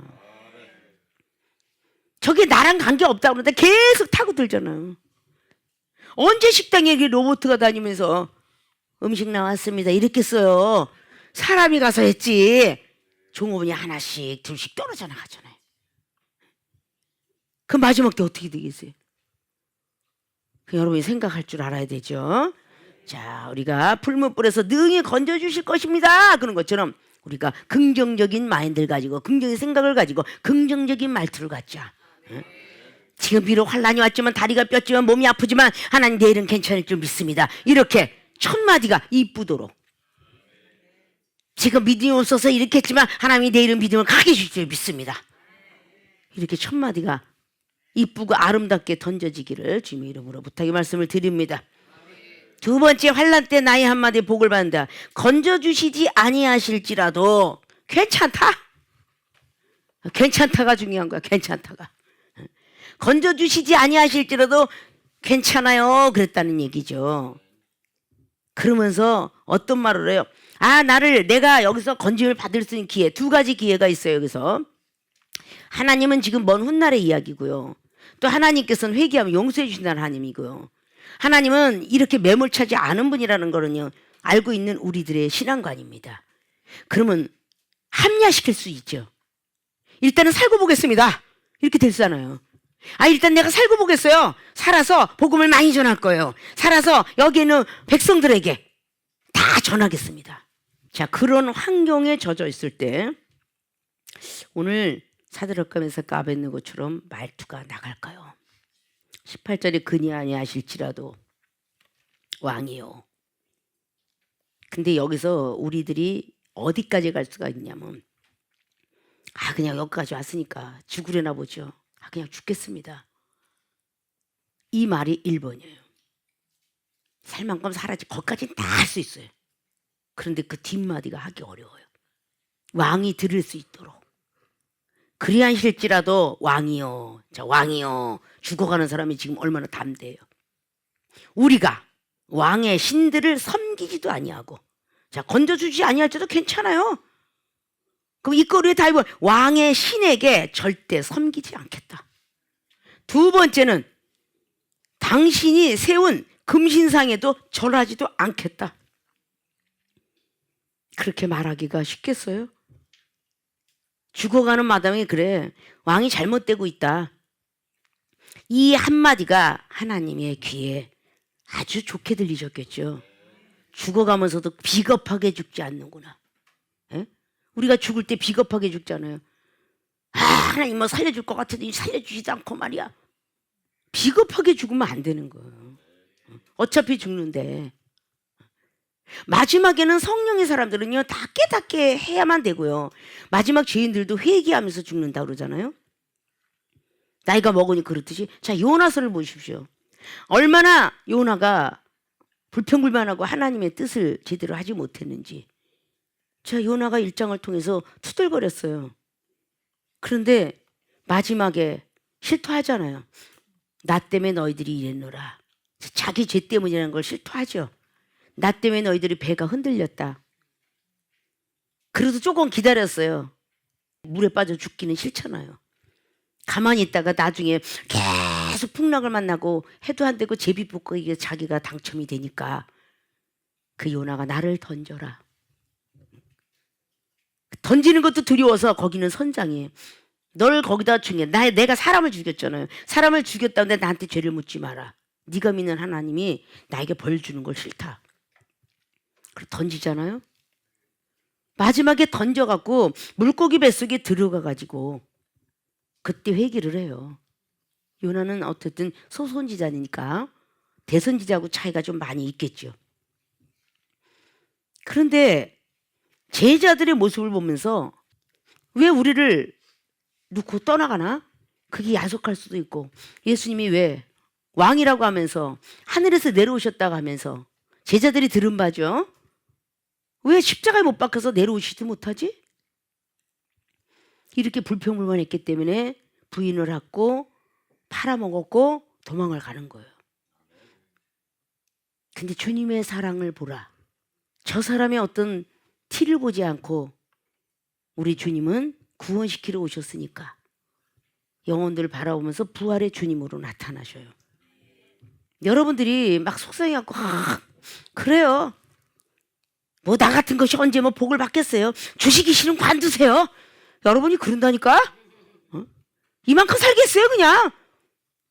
저게 나랑 관계없다고 그러는데 계속 타고 들잖아요. 언제 식당에 로봇가 다니면서 음식 나왔습니다 이랬겠어요. 사람이 가서 했지. 종업원이 하나씩 둘씩 떨어져 나가잖아요. 그 마지막 때 어떻게 되겠어요? 여러분이 생각할 줄 알아야 되죠. 자, 우리가 풀무불에서 능히 건져주실 것입니다 그런 것처럼 우리가 긍정적인 마인드를 가지고 긍정의 생각을 가지고 긍정적인 말투를 갖자. 지금 비록 환난이 왔지만 다리가 뼈지만 몸이 아프지만 하나님 내일은 괜찮을 줄 믿습니다. 이렇게 첫 마디가 이쁘도록. 지금 믿음이 없어서 이렇게 했지만 하나님이 내일은 믿음을 가게 주실 줄 믿습니다. 이렇게 첫 마디가 이쁘고 아름답게 던져지기를 주님의 이름으로 부탁의 말씀을 드립니다. 두 번째, 환난 때 나의 한마디에 복을 받는다. 건져주시지 아니하실지라도 괜찮다. 괜찮다가 중요한 거야. 괜찮다가. 건져주시지 아니하실지라도 괜찮아요 그랬다는 얘기죠. 그러면서 어떤 말을 해요? 내가 여기서 건짐을 받을 수 있는 기회, 두 가지 기회가 있어요. 여기서 하나님은 지금 먼 훗날의 이야기고요. 또 하나님께서는 회개하면 용서해 주신다는 하나님이고요. 하나님은 이렇게 매몰차지 않은 분이라는 거는요 알고 있는 우리들의 신앙관입니다. 그러면 합리화시킬 수 있죠. 일단은 살고 보겠습니다 이렇게 되잖아요. 일단 내가 살고 보겠어요. 살아서 복음을 많이 전할 거예요. 살아서 여기 있는 백성들에게 다 전하겠습니다. 자, 그런 환경에 젖어 있을 때 오늘 사드락과 메삭과 아벳느고처럼 말투가 나갈까요? 18절에 그니 아니하실지라도 왕이요. 근데 여기서 우리들이 어디까지 갈 수가 있냐면 그냥 여기까지 왔으니까 죽으려나 보죠. 그냥 죽겠습니다. 이 말이 1번이에요. 살 만큼 살아지 거기까지는 다 할 수 있어요. 그런데 그 뒷마디가 하기 어려워요. 왕이 들을 수 있도록. 그리하실지라도 왕이요. 자, 왕이요. 죽어가는 사람이 지금 얼마나 담대해요. 우리가 왕의 신들을 섬기지도 아니하고 자, 건져주지 아니할지도 괜찮아요. 그럼 이 거리에 다 입은 왕의 신에게 절대 섬기지 않겠다. 두 번째는 당신이 세운 금신상에도 절하지도 않겠다. 그렇게 말하기가 쉽겠어요? 죽어가는 마당에 그래. 왕이 잘못되고 있다. 이 한마디가 하나님의 귀에 아주 좋게 들리셨겠죠. 죽어가면서도 비겁하게 죽지 않는구나. 에? 우리가 죽을 때 비겁하게 죽잖아요. 하나님 뭐 살려줄 것 같아도 살려주지도 않고 말이야. 비겁하게 죽으면 안 되는 거예요. 어차피 죽는데. 마지막에는 성령의 사람들은요 다 깨닫게 해야만 되고요. 마지막 죄인들도 회개하면서 죽는다 그러잖아요. 나이가 먹으니 그렇듯이. 자, 요나서를 보십시오. 얼마나 요나가 불평불만하고 하나님의 뜻을 제대로 하지 못했는지. 자, 요나가 1장을 통해서 투덜거렸어요. 그런데 마지막에 실토하잖아요. 나 때문에 너희들이 이랬노라. 자기 죄 때문이라는 걸 실토하죠. 나 때문에 너희들이 배가 흔들렸다. 그래도 조금 기다렸어요. 물에 빠져 죽기는 싫잖아요. 가만히 있다가 나중에 계속 풍랑을 만나고 해도 안 되고 제비뽑기에 자기가 당첨이 되니까 그 요나가 나를 던져라. 던지는 것도 두려워서 거기는 선장이에요. 널 거기다 죽여. 내가 사람을 죽였잖아요. 사람을 죽였다는데 나한테 죄를 묻지 마라. 네가 믿는 하나님이 나에게 벌 주는 걸 싫다. 그리고 던지잖아요. 마지막에 던져갖고 물고기 뱃속에 들어가가지고 그때 회개를 해요. 요나는 어쨌든 소선지자니까 대선지자하고 차이가 좀 많이 있겠죠. 그런데 제자들의 모습을 보면서 왜 우리를 놓고 떠나가나? 그게 야속할 수도 있고, 예수님이 왜 왕이라고 하면서 하늘에서 내려오셨다고 하면서 제자들이 들은 바죠. 왜 십자가에 못 박혀서 내려오시지 못하지? 이렇게 불평불만했기 때문에 부인을 하고 팔아먹었고 도망을 가는 거예요. 근데 주님의 사랑을 보라. 저 사람의 어떤 티를 보지 않고 우리 주님은 구원시키러 오셨으니까 영혼들을 바라보면서 부활의 주님으로 나타나셔요. 여러분들이 막 속상해갖고 그래요. 뭐 나 같은 것이 언제 뭐 복을 받겠어요. 주시기 싫으면 관두세요. 여러분이 그런다니까. 이만큼 살겠어요 그냥.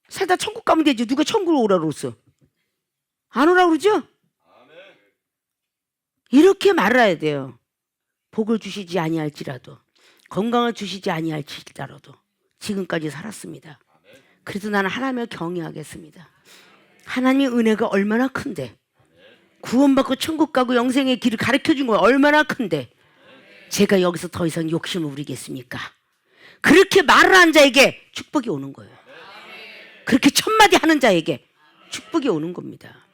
살다 천국 가면 되지. 누가 천국으로 오라고 그랬어. 안 오라고 그러죠? 이렇게 말해야 돼요. 복을 주시지 아니할지라도, 건강을 주시지 아니할지라도 지금까지 살았습니다. 그래서 나는 하나님을 경외하겠습니다. 하나님의 은혜가 얼마나 큰데, 구원받고 천국 가고 영생의 길을 가르쳐준 거 얼마나 큰데 제가 여기서 더 이상 욕심을 부리겠습니까? 그렇게 말을 한 자에게 축복이 오는 거예요. 그렇게 첫마디 하는 자에게 축복이 오는 겁니다.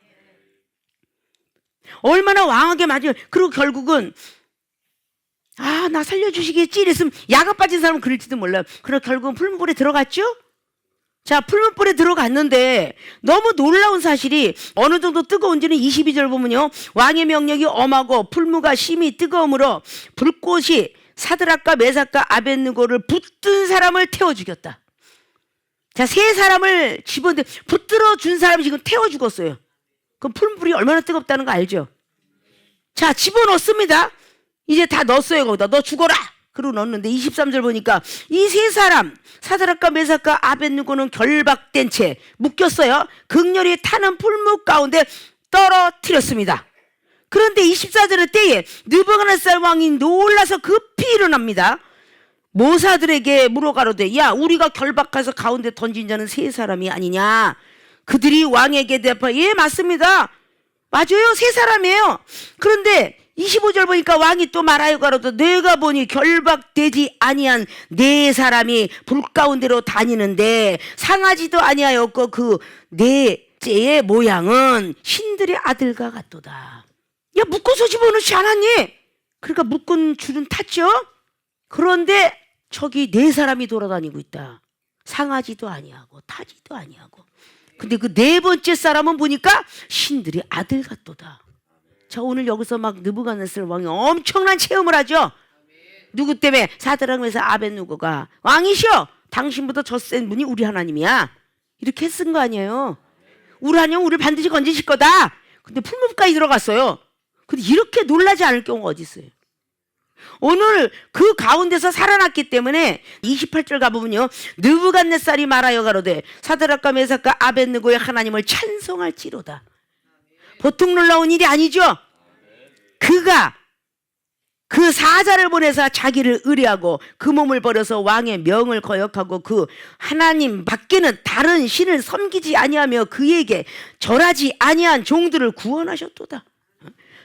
얼마나 왕하게 맞아요. 그리고 결국은 나 살려주시겠지 이랬으면 야가 빠진 사람은 그럴지도 몰라요. 그리고 결국은 풀문불에 들어갔죠? 자, 풀문불에 들어갔는데 너무 놀라운 사실이 어느 정도 뜨거운지는 22절 보면요, 왕의 명령이 엄하고 풀무가 심히 뜨거움으로 불꽃이 사드락과 메삭과 아벳느고를 붙든 사람을 태워 죽였다. 자, 세 사람을 집어넣는데 붙들어 준 사람이 지금 태워 죽었어요. 그럼 풀물이 얼마나 뜨겁다는 거 알죠? 자, 집어넣습니다. 이제 다 넣었어요. 거기다 너 죽어라. 그러고 넣었는데 23절 보니까 이 세 사람 사드락과 메삭과 아벳느고는 결박된 채 묶였어요. 극렬히 타는 풀무 가운데 떨어뜨렸습니다. 그런데 24절의 때에 느부갓네살 왕이 놀라서 급히 일어납니다. 모사들에게 물어가로되, 야, 우리가 결박해서 가운데 던진 자는 세 사람이 아니냐? 그들이 왕에게 대답하여, 예, 맞습니다. 맞아요, 세 사람이에요. 그런데 25절 보니까 왕이 또 말하여 가로되, 내가 보니 결박되지 아니한 네 사람이 불 가운데로 다니는데 상하지도 아니하였고 그 넷째의 모양은 신들의 아들과 같도다. 야, 묶어서 집어넣지 않았니? 그러니까 묶은 줄은 탔죠. 그런데 저기 네 사람이 돌아다니고 있다. 상하지도 아니하고 타지도 아니하고. 근데 그 네 번째 사람은 보니까 신들의 아들 같도다. 자, 오늘 여기서 막 느부갓네살 왕이 엄청난 체험을 하죠. 누구 때문에? 사드락 메삭 아벳느고가 왕이시여, 당신보다 저 센 분이 우리 하나님이야. 이렇게 쓴 거 아니에요. 우리 하나님 우리를 반드시 건지실 거다. 근데 풀무까지 들어갔어요. 근데 이렇게 놀라지 않을 경우가 어디 있어요? 오늘 그 가운데서 살아났기 때문에 28절 가보면요, 느부갓네살이 말하여 가로되 사드락과 메삭과 아벳느고의 하나님을 찬송할지로다. 보통 놀라운 일이 아니죠. 그가 그 사자를 보내서 자기를 의뢰하고 그 몸을 버려서 왕의 명을 거역하고 그 하나님 밖에는 다른 신을 섬기지 아니하며 그에게 절하지 아니한 종들을 구원하셨도다.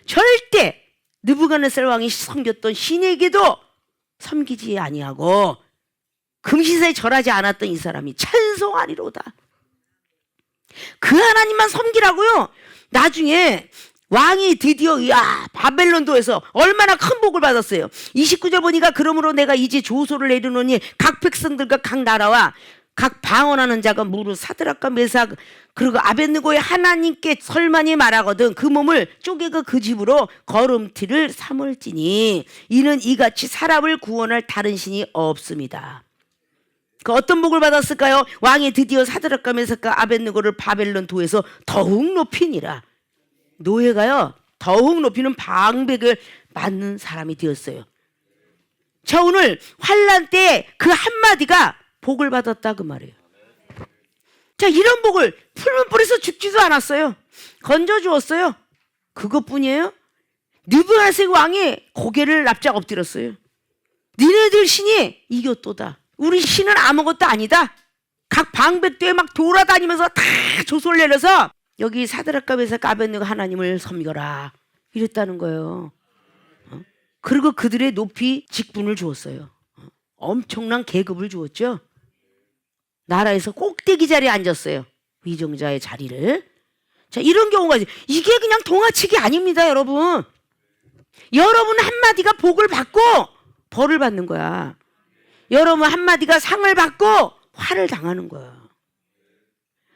절대 느부갓네살 왕이 섬겼던 신에게도 섬기지 아니하고 금시사에 절하지 않았던 이 사람이 찬송하리로다. 그 하나님만 섬기라고요. 나중에 왕이 드디어 바벨론도에서 얼마나 큰 복을 받았어요. 29절 보니까 그러므로 내가 이제 조소를 내려놓으니 각 백성들과 각 나라와 각 방언하는 자가 무릇 사드락과 메삭 그리고 아벳느고의 하나님께 설만이 말하거든 그 몸을 쪼개고 그 집으로 걸음티를 삼을지니 이는 이같이 사람을 구원할 다른 신이 없습니다. 그 어떤 복을 받았을까요? 왕이 드디어 사드락과 메삭과 아벳느고를 바벨론 도에서 더욱 높이니라. 노예가요 더욱 높이는 방백을 받는 사람이 되었어요. 자, 오늘 환난 때 그 한마디가 복을 받았다 그 말이에요. 자, 이런 복을 풀문불에서 죽지도 않았어요. 건져주었어요. 그것뿐이에요. 느부갓네살 왕이 고개를 납작 엎드렸어요. 니네들 신이 이겼도다. 우리 신은 아무것도 아니다. 각 방백도에 막 돌아다니면서 다 조소를 내려서 여기 사드락과 메삭 아벳느고 하나님을 섬겨라 이랬다는 거예요. 그리고 그들의 높이 직분을 주었어요. 엄청난 계급을 주었죠. 나라에서 꼭대기 자리에 앉았어요. 위정자의 자리를. 자, 이런 경우가 있어요. 이게 그냥 동화치기 아닙니다, 여러분. 여러분 한마디가 복을 받고 벌을 받는 거야. 여러분 한마디가 상을 받고 화를 당하는 거야.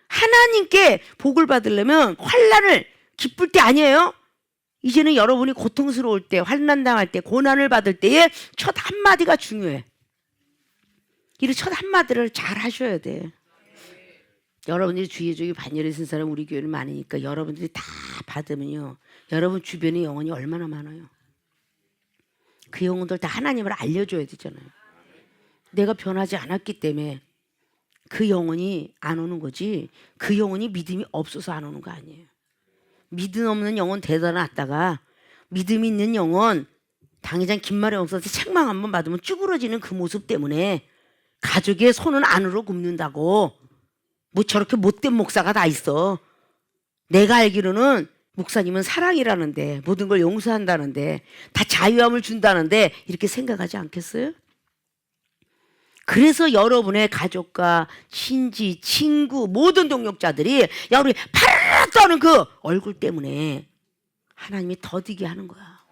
하나님께 복을 받으려면 환난을 기쁠 때 아니에요. 이제는 여러분이 고통스러울 때, 환난 당할 때, 고난을 받을 때의 첫 한마디가 중요해. 이 첫 한마디를 잘 하셔야 돼. 여러분들이 주위에 저기 반열에 쓴 사람 우리 교회는 많으니까 여러분들이 다 받으면요, 여러분 주변에 영혼이 얼마나 많아요. 그 영혼들 다 하나님을 알려줘야 되잖아요. 내가 변하지 않았기 때문에 그 영혼이 안 오는 거지, 그 영혼이 믿음이 없어서 안 오는 거 아니에요. 믿음 없는 영혼 데려다 놨다가 믿음 있는 영혼 당회장 김마리 목사한테 책망 한번 받으면 쭈그러지는 그 모습 때문에 가족의 손은 안으로 굽는다고. 뭐 저렇게 못된 목사가 다 있어. 내가 알기로는 목사님은 사랑이라는데, 모든 걸 용서한다는데, 다 자유함을 준다는데 이렇게 생각하지 않겠어요? 그래서 여러분의 가족과 친지, 친구, 모든 동역자들이 여러분이 파르르 떠는 그 얼굴 때문에 하나님이 더디게 하는 거야.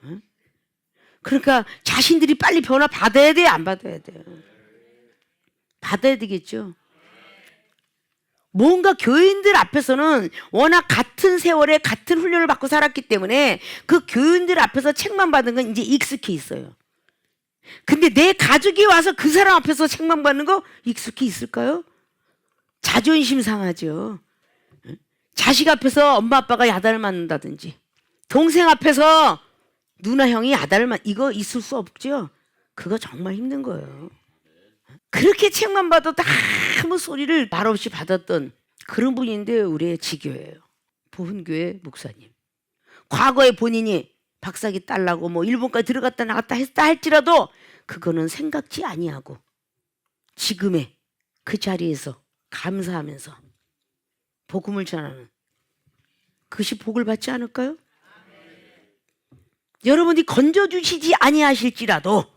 응? 그러니까 자신들이 빨리 변화 받아야 돼, 안 받아야 돼요? 받아야 되겠죠. 뭔가 교인들 앞에서는 워낙 같은 세월에 같은 훈련을 받고 살았기 때문에 그 교인들 앞에서 책만 받은 건 이제 익숙해 있어요. 근데 내 가족이 와서 그 사람 앞에서 책만 받는 거 익숙해 있을까요? 자존심 상하죠. 자식 앞에서 엄마 아빠가 야단을 맞는다든지, 동생 앞에서 누나 형이 야단을 이거 있을 수 없죠. 그거 정말 힘든 거예요. 그렇게 책만 받아도 아무 소리를 말없이 받았던 그런 분인데 우리의 지교예요. 보훈교회 목사님. 과거에 본인이 박사기 딸라고 뭐 일본까지 들어갔다 나갔다 했다 할지라도 그거는 생각지 아니하고 지금의 그 자리에서 감사하면서 복음을 전하는 그것이 복을 받지 않을까요? 여러분이 건져주시지 아니하실지라도,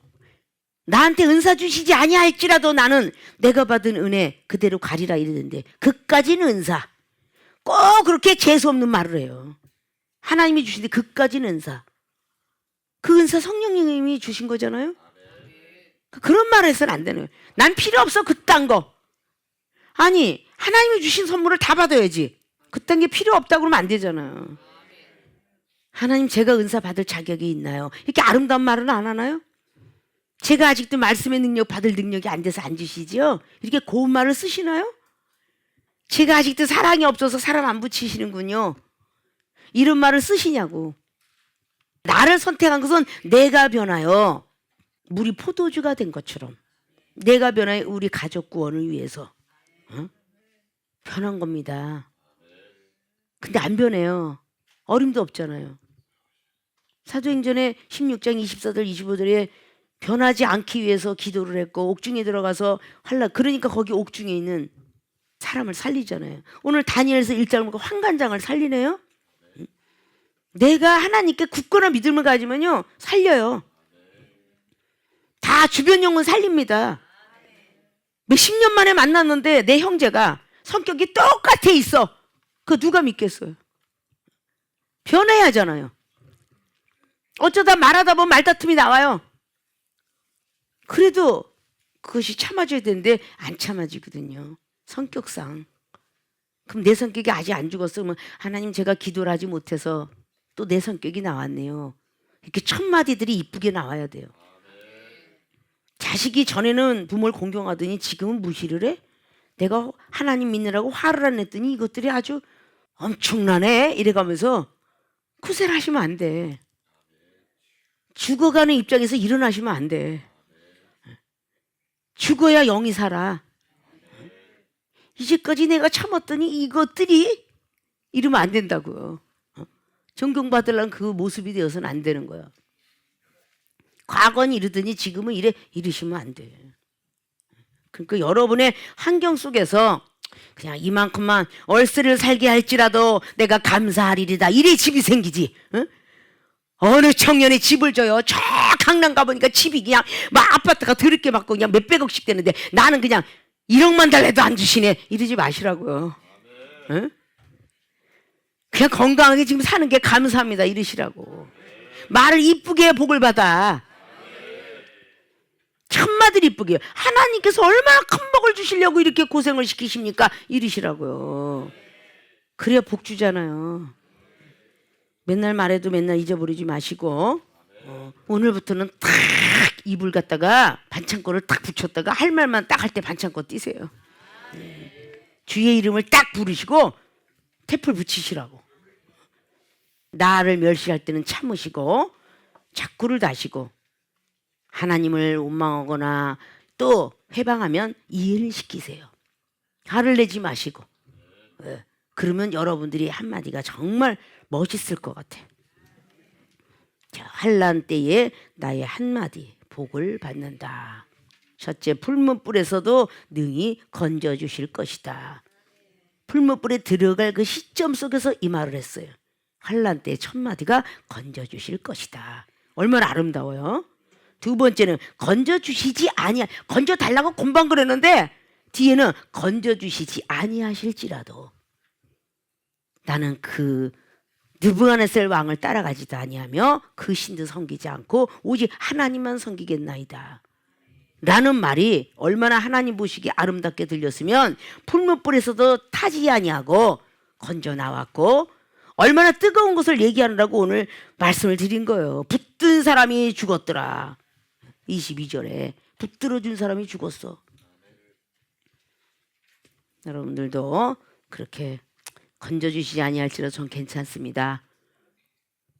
나한테 은사 주시지 아니할지라도 나는 내가 받은 은혜 그대로 가리라 이러는데, 그까지는 은사. 꼭 그렇게 재수없는 말을 해요. 하나님이 주신데 그까지는 은사. 그 은사 성령님이 주신 거잖아요. 그런 말을 해서는 안 되는 거예요. 난 필요 없어 그딴 거. 아니, 하나님이 주신 선물을 다 받아야지. 그딴 게 필요 없다고 그러면 안 되잖아요. 하나님, 제가 은사 받을 자격이 있나요? 이렇게 아름다운 말은 안 하나요? 제가 아직도 말씀의 능력 받을 능력이 안 돼서 안 주시지요? 이렇게 고운 말을 쓰시나요? 제가 아직도 사랑이 없어서 사람 안 붙이시는군요. 이런 말을 쓰시냐고. 나를 선택한 것은 내가 변하여 물이 포도주가 된 것처럼, 내가 변하여 우리 가족 구원을 위해서 변한 겁니다. 근데 안 변해요. 어림도 없잖아요. 사도행전의 16장 24절 25절에 변하지 않기 위해서 기도를 했고 옥중에 들어가서 그러니까 거기 옥중에 있는 사람을 살리잖아요. 오늘 다니엘서 1장을 보고 환관장을 살리네요. 내가 하나님께 굳건한 믿음을 가지면요 살려요. 다 주변 영혼 살립니다. 몇십 년 만에 만났는데 내 형제가 성격이 똑같아 있어. 그거 누가 믿겠어요? 변해야 하잖아요. 어쩌다 말하다 보면 말다툼이 나와요. 그래도 그것이 참아줘야 되는데 안 참아지거든요. 성격상. 그럼 내 성격이 아직 안 죽었으면 하나님, 제가 기도를 하지 못해서 또 내 성격이 나왔네요. 이렇게 첫 마디들이 이쁘게 나와야 돼요. 자식이 전에는 부모를 공경하더니 지금은 무시를 해? 내가 하나님 믿느라고 화를 안 냈더니 이것들이 아주 엄청나네 이래가면서 쿠세를 하시면 안 돼. 죽어가는 입장에서 일어나시면 안 돼. 죽어야 영이 살아. 이제까지 내가 참았더니 이것들이 이러면 안 된다고요. 존경받으려는 그 모습이 되어서는 안 되는 거야. 과거는 이러더니 지금은 이러시면 안 돼. 그러니까 여러분의 환경 속에서 그냥 이만큼만 얼스를 살게 할지라도 내가 감사하리이다 이래 집이 생기지. 응? 어느 청년이 집을 줘요. 저 강남 가보니까 집이 그냥 막 아파트가 더럽게 받고 그냥 몇백억씩 되는데 나는 그냥 1억만 달래도 안 주시네. 이러지 마시라고요. 응? 그냥 건강하게 지금 사는 게 감사합니다 이러시라고. 말을 이쁘게 복을 받아. 천마들 이쁘게. 하나님께서 얼마나 큰 복을 주시려고 이렇게 고생을 시키십니까? 이러시라고요. 그래야 복 주잖아요. 맨날 말해도 맨날 잊어버리지 마시고 오늘부터는 탁 이불 갖다가 반창고를 딱 붙였다가 할 말만 딱 할 때 반창고 띄세요. 주의 이름을 딱 부르시고 태풀 붙이시라고. 나를 멸시할 때는 참으시고 자꾸를 다시고 하나님을 원망하거나 또 회방하면 이해를 시키세요. 화를 내지 마시고. 그러면 여러분들이 한마디가 정말 멋있을 것 같아. 자, 환난 때에 나의 한마디 복을 받는다. 첫째, 풀무불에서도 능히 건져주실 것이다. 풀무불에 들어갈 그 시점 속에서 이 말을 했어요. 환난 때 첫 마디가 건져주실 것이다. 얼마나 아름다워요. 두 번째는 건져주시지 아니하. 건져달라고 금방 그랬는데 뒤에는 건져주시지 아니하실지라도 나는 그 느부갓네살 왕을 따라가지도 아니하며 그 신도 섬기지 않고 오직 하나님만 섬기겠나이다 라는 말이 얼마나 하나님 보시기에 아름답게 들렸으면 풀무불에서도 타지 아니하고 건져 나왔고 얼마나 뜨거운 것을 얘기하느라고 오늘 말씀을 드린 거예요. 붙든 사람이 죽었더라. 22절에 붙들어 준 사람이 죽었어. 여러분들도 그렇게 건져주시지 아니할지라도 전 괜찮습니다.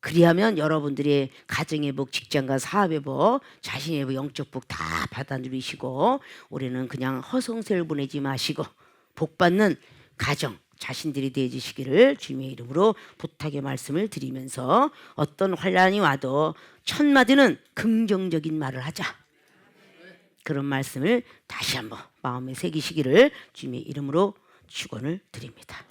그리하면 여러분들이 가정의 복, 직장과 사업의 복, 자신의 복, 영적 복 다 받아 누리시고 올해는 그냥 허송세를 보내지 마시고 복받는 가정, 자신들이 되어주시기를 주님의 이름으로 부탁의 말씀을 드리면서 어떤 환난이 와도 첫 마디는 긍정적인 말을 하자. 그런 말씀을 다시 한번 마음에 새기시기를 주님의 이름으로 축원을 드립니다.